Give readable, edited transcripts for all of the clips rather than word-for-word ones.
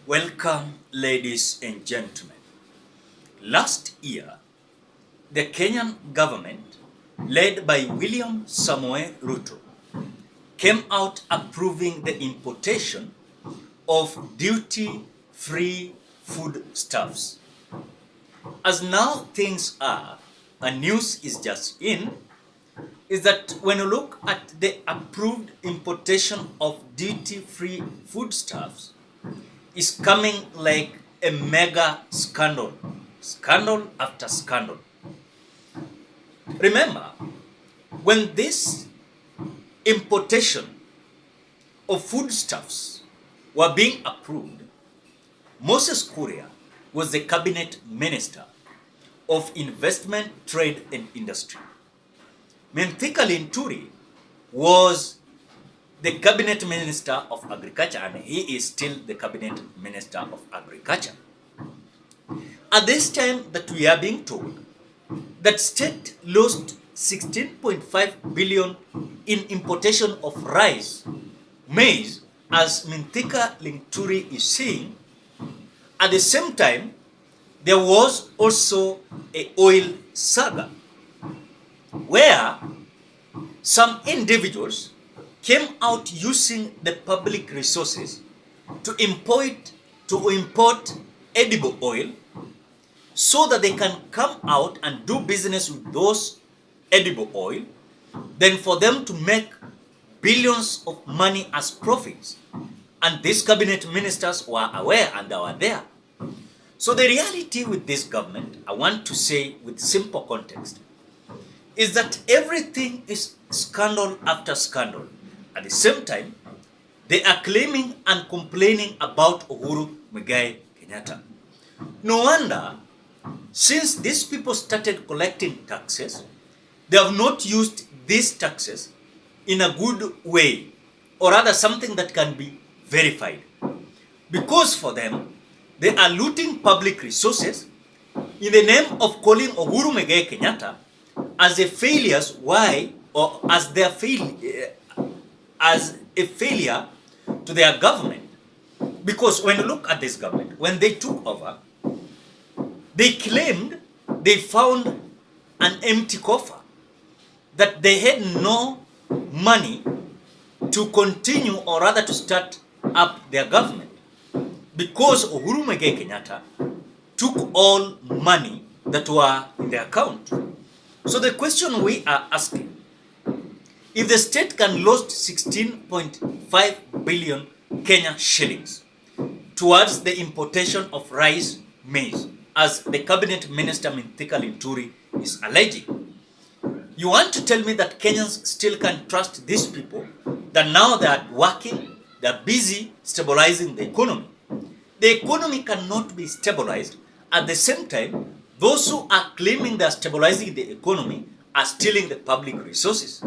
Welcome, ladies and gentlemen. Last year, the Kenyan government, led by William Samoei Ruto, came out approving the importation of duty-free foodstuffs. As now things are, and news is just in, is that when you look at the approved importation of duty-free foodstuffs, is coming like a mega scandal. Scandal after scandal. Remember, when this importation of foodstuffs were being approved, Moses Kuria was the cabinet minister of investment, trade and industry. Mithika Linturi was the cabinet minister of agriculture, and he is still the cabinet minister of agriculture. At this time that we are being told that state lost 16.5 billion in importation of rice, maize, as Mithika Linturi is saying, at the same time, there was also a oil saga where some individuals came out using the public resources to import edible oil so that they can come out and do business with those edible oil, then for them to make billions of money as profits. And these cabinet ministers were aware and they were there. So the reality with this government, I want to say with simple context, is that everything is scandal after scandal. At the same time, they are claiming and complaining about Uhuru Muigai Kenyatta. No wonder, since these people started collecting taxes, they have not used these taxes in a good way, or rather something that can be verified. Because for them, they are looting public resources in the name of calling Uhuru Muigai Kenyatta as a failures. Why? Or as their as a failure to their government. Because when you look at this government, when they took over, they claimed they found an empty coffer, that they had no money to continue or rather to start up their government, because Uhuru Muigai Kenyatta took all money that were in the account. So the question we are asking, if the state can lose 16.5 billion Kenya shillings towards the importation of rice, maize, as the cabinet minister Mithika Linturi is alleging, you want to tell me that Kenyans still can trust these people, that now they are working, they are busy stabilizing the economy? The economy cannot be stabilized. At the same time, those who are claiming they are stabilizing the economy are stealing the public resources.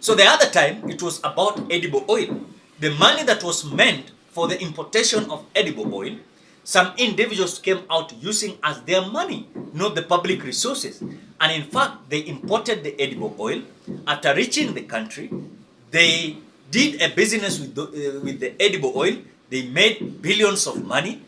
So the other time, it was about edible oil. The money that was meant for the importation of edible oil, some individuals came out using as their money, not the public resources. And in fact, they imported the edible oil. After reaching the country, they did a business with the edible oil. They made billions of money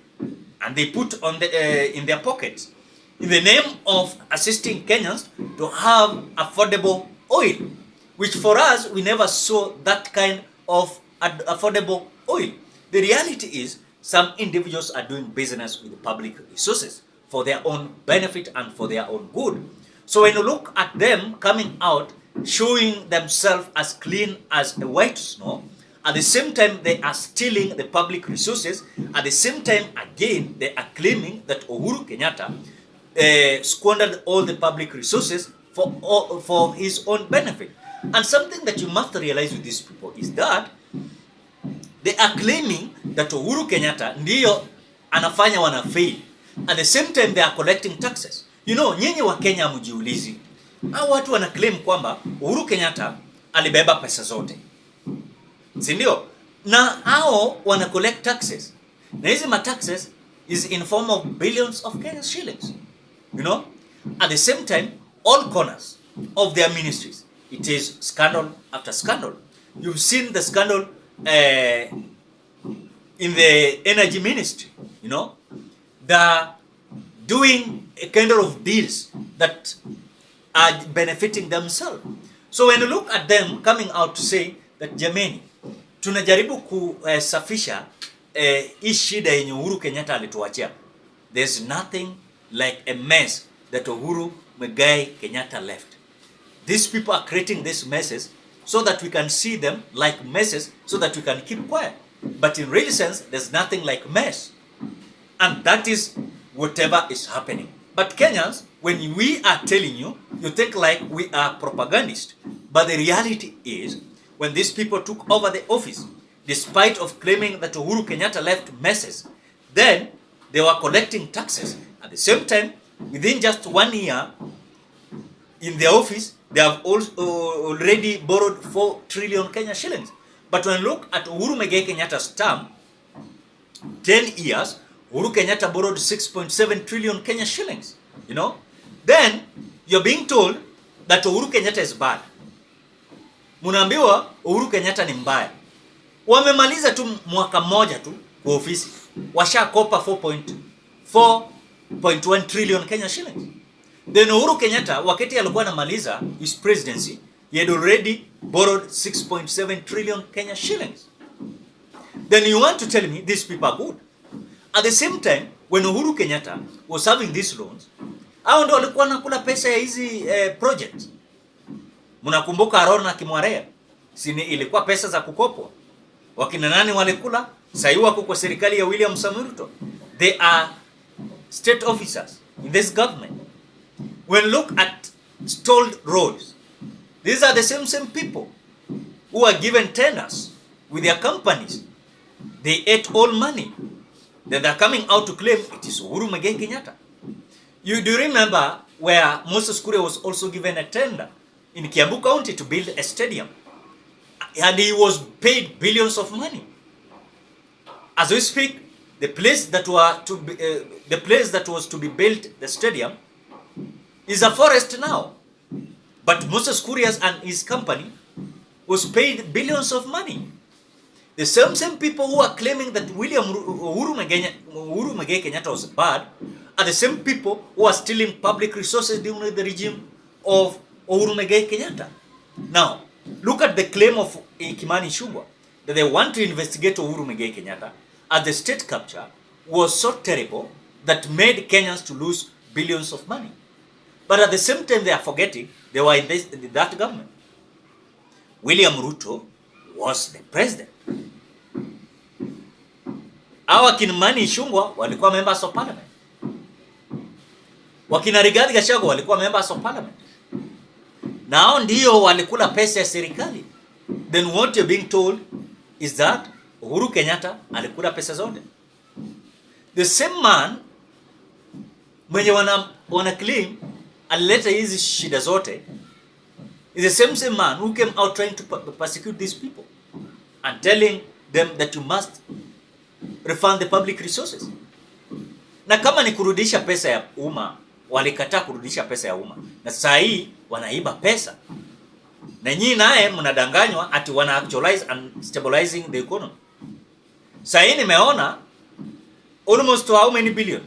and they put on in their pockets in the name of assisting Kenyans to have affordable oil, which for us, we never saw that kind of affordable oil. The reality is some individuals are doing business with the public resources for their own benefit and for their own good. So when you look at them coming out, showing themselves as clean as a white snow, at the same time they are stealing the public resources, at the same time again they are claiming that Uhuru Kenyatta squandered all the public resources for his own benefit. And something that you must realize with these people is that they are claiming that Uhuru Kenyatta ndiyo anafanya wana fail. At the same time they are collecting taxes. You know, nyinyi wa Kenya mjiulizi, hao watu wana claim kwamba Uhuru Kenyatta alibeba pesa zote, si ndio? Na hao wana collect taxes. Na hizi taxes is in form of billions of Kenyan shillings. You know? At the same time, all corners of their ministries, it is scandal after scandal. You've seen the scandal in the energy ministry. You know, they're doing a kind of deals that are benefiting themselves. So when you look at them coming out to say that jameni, tunajaribu kusafisha hii shida yenye Uhuru Kenyatta alituachia. There's nothing like a mess that Uhuru Muigai Kenyatta left. These people are creating these messes so that we can see them like messes so that we can keep quiet. But in real sense, there's nothing like mess. And that is whatever is happening. But Kenyans, when we are telling you, you think like we are propagandists. But the reality is, when these people took over the office, despite of claiming that Uhuru Kenyatta left messes, then they were collecting taxes. At the same time, within just 1 year, in their office, they have also already borrowed 4 trillion Kenya shillings. But when you look at Uhuru Muigai Kenyatta's term, 10 years, Uhuru Kenyatta borrowed 6.7 trillion Kenya shillings. You know? Then, you're being told that Uhuru Kenyatta is bad. Munaambiwa Uhuru Kenyatta ni mbaya. Wamemaliza tu mwaka mmoja tu kwa ofisi. Washakopa 4.1 trillion Kenya shillings. Then Uhuru Kenyatta, wakati alikuwa anamaliza his presidency, he had already borrowed 6.7 trillion Kenya shillings. Then you want to tell me these people are good? At the same time, when Uhuru Kenyatta was having these loans, hao ndio walikuwa nakula pesa ya hizi projects. Mnakumbuka Arona Kimwarea? Sini ilikuwa pesa za kukopwa. Wakina nani walikula? Sasa wako kwa serikali ya William Samoei Ruto. They are state officers in this government. When look at stalled roads, these are the same people who are given tenders with their companies. They ate all money. Then they're coming out to claim it is Uhuru Muigai Kenyatta. You do remember where Moses Kuria was also given a tender in Kiambu County to build a stadium, and he was paid billions of money. As we speak, the place that was to be built, the stadium, is a forest now. But Moses Kurias and his company was paid billions of money. The same people who are claiming that Uhuru Muigai Kenyatta was bad are the same people who are stealing public resources during the regime of Uhuru Muigai Kenyatta. Now, look at the claim of Kimani Ichung'wah that they want to investigate Uhuru Muigai Kenyatta as the state capture was so terrible that made Kenyans to lose billions of money. But at the same time, they are forgetting they were in that government. William Ruto was the president. Hawa Kimani Ichung'wah walikuwa members of parliament. Wakina Rigathi Gachagua walikuwa members of parliament. Nao ndio walikula pesa ya serikali. Then what you're being told is that Uhuru Kenyatta alikula pesa zote. The same man mwenye wana claim alileta hizi shida zote is the same man who came out trying to persecute these people and telling them that you must refund the public resources. Na kama ni kurudisha pesa ya umma, walikataa kurudisha pesa ya umma. Na sasa hii wanaiba pesa. Na nyinyi naye mnadanganywa ati wana actualize and stabilizing the economy. Sasa hii nimeona almost how many billion?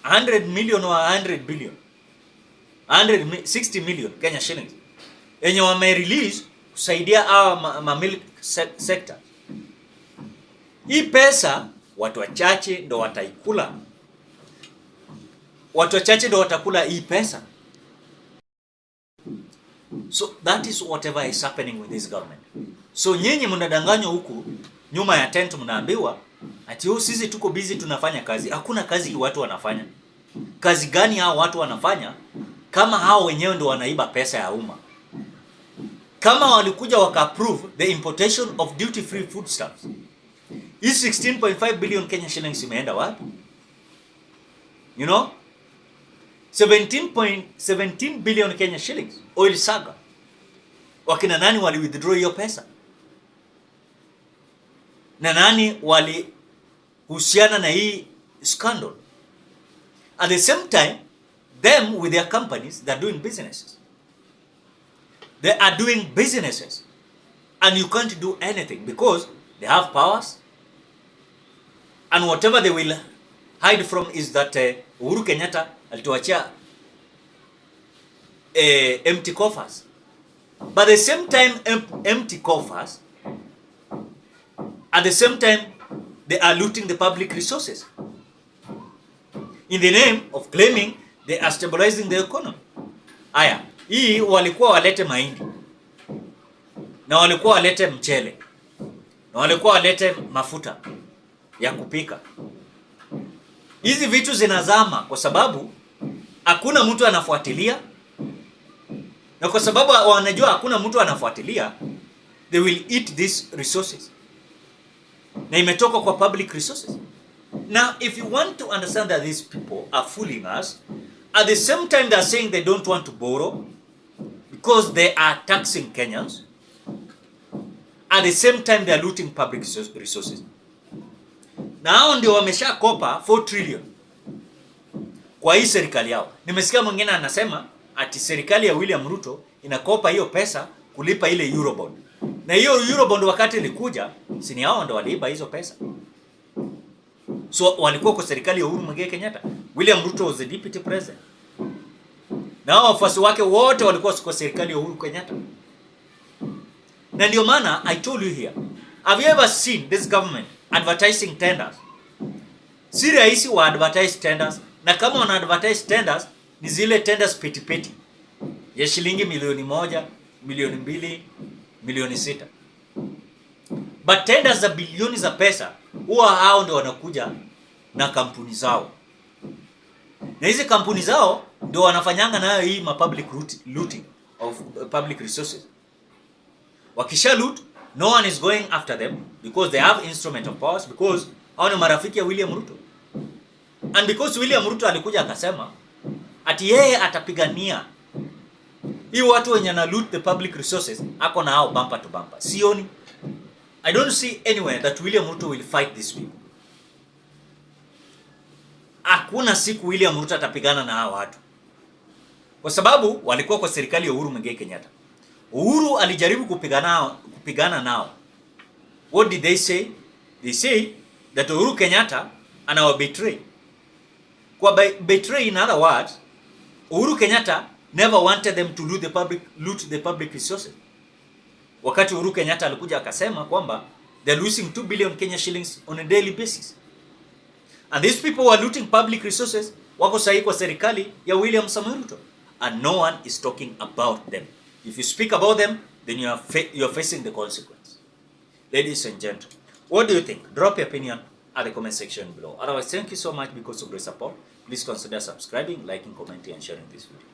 100 million or 100 billion. 160 million Kenya shillings. Yenye wame release kusaidia hawa milk sector. Hii pesa watu wachache ndo wataikula. Watu wachache ndo watakula hii pesa. So that is whatever is happening with this government. So nyinyi mnadanganywa huku nyuma ya tent, mnaambiwa ati sisi tuko busy tunafanya kazi. Hakuna kazi watu wanafanya. Kazi gani hao watu wanafanya kama hao wenyewe ndo wanaiba pesa ya umma? Kama walikuja waka-approve the importation of duty free foodstuffs, hii 16.5 billion Kenya shillings imeenda wapi? You know? 17 billion Kenya shillings oil SAGA. Wakina nani wali withdraw hiyo pesa? Na nani wali husiana na hii scandal? At the same time, them with their companies, they're doing businesses. They are doing businesses. And you can't do anything because they have powers. And whatever they will hide from is that Uhuru Kenyatta alituachia empty coffers. But at the same time, empty coffers, at the same time, they are looting the public resources in the name of claiming they are stabilizing the economy. Aya, hii walikuwa walete mahindi, na walikuwa walete mchele, na walikuwa walete mafuta ya kupika. Hizi vitu zinazama kwa sababu hakuna mtu anafuatilia, na kwa sababu wanajua hakuna mtu anafuatilia, they will eat these resources. Na imetoka kwa public resources. Now, if you want to understand that these people are fooling us, at the same time they are saying they don't want to borrow because they are taxing Kenyans, at the same time they are looting public resources. Na hao ndio wameshakopa 4 trillion kwa hii serikali yao. Nimesikia mwingine anasema ati serikali ya William Ruto inakopa hiyo pesa kulipa ile Eurobond. Na hiyo Eurobond wakati ilikuja, si ni hao ndio waliiba hizo pesa. So walikuwa kwa serikali ya Uhuru Muigai Kenyatta. William Ruto was the deputy president. Na hao wafuasi wake wote walikuwa kwa serikali ya Uhuru Kenyatta. Na ndio maana I told you here, have you ever seen this government advertising tenders? Si rahisi wa advertise tenders, na kama wana advertise tenders ni zile tenders peti ya shilingi milioni 1, milioni 2, milioni 6. But tenders za bilioni za pesa huwa hao ndio wanakuja na kampuni zao. Na hizi kampuni zao ndio wanafanyanga nayo hii public looting of public resources. Wakisha loot, no one is going after them because they have instrument of powers, because hao ni marafiki ya William Ruto. And because William Ruto alikuja akasema ati yeye atapigania hii watu wenye na loot the public resources, ako na hao bumper to bumper. Sioni. I don't see anywhere that William Ruto will fight these people. Hakuna siku William Ruto atapigana na hao watu. Kwa sababu walikuwa kwa serikali ya Uhuru Muigai Kenyatta. Uhuru alijaribu kupigana nao. What did they say? They say that Uhuru Kenyatta anawa betray. Kwa betray, in other words, Uhuru Kenyatta never wanted them to loot the public resources. Wakati Uhuru Kenyatta alikuja akasema kwamba they're losing 2 billion Kenya shillings on a daily basis. And these people who are looting public resources wako sahi kwa serikali ya William Samoei Ruto. And no one is talking about them. If you speak about them, then you are facing the consequence. Ladies and gentlemen, what do you think? Drop your opinion at the comment section below. Otherwise, thank you so much because of your support. Please consider subscribing, liking, commenting, and sharing this video.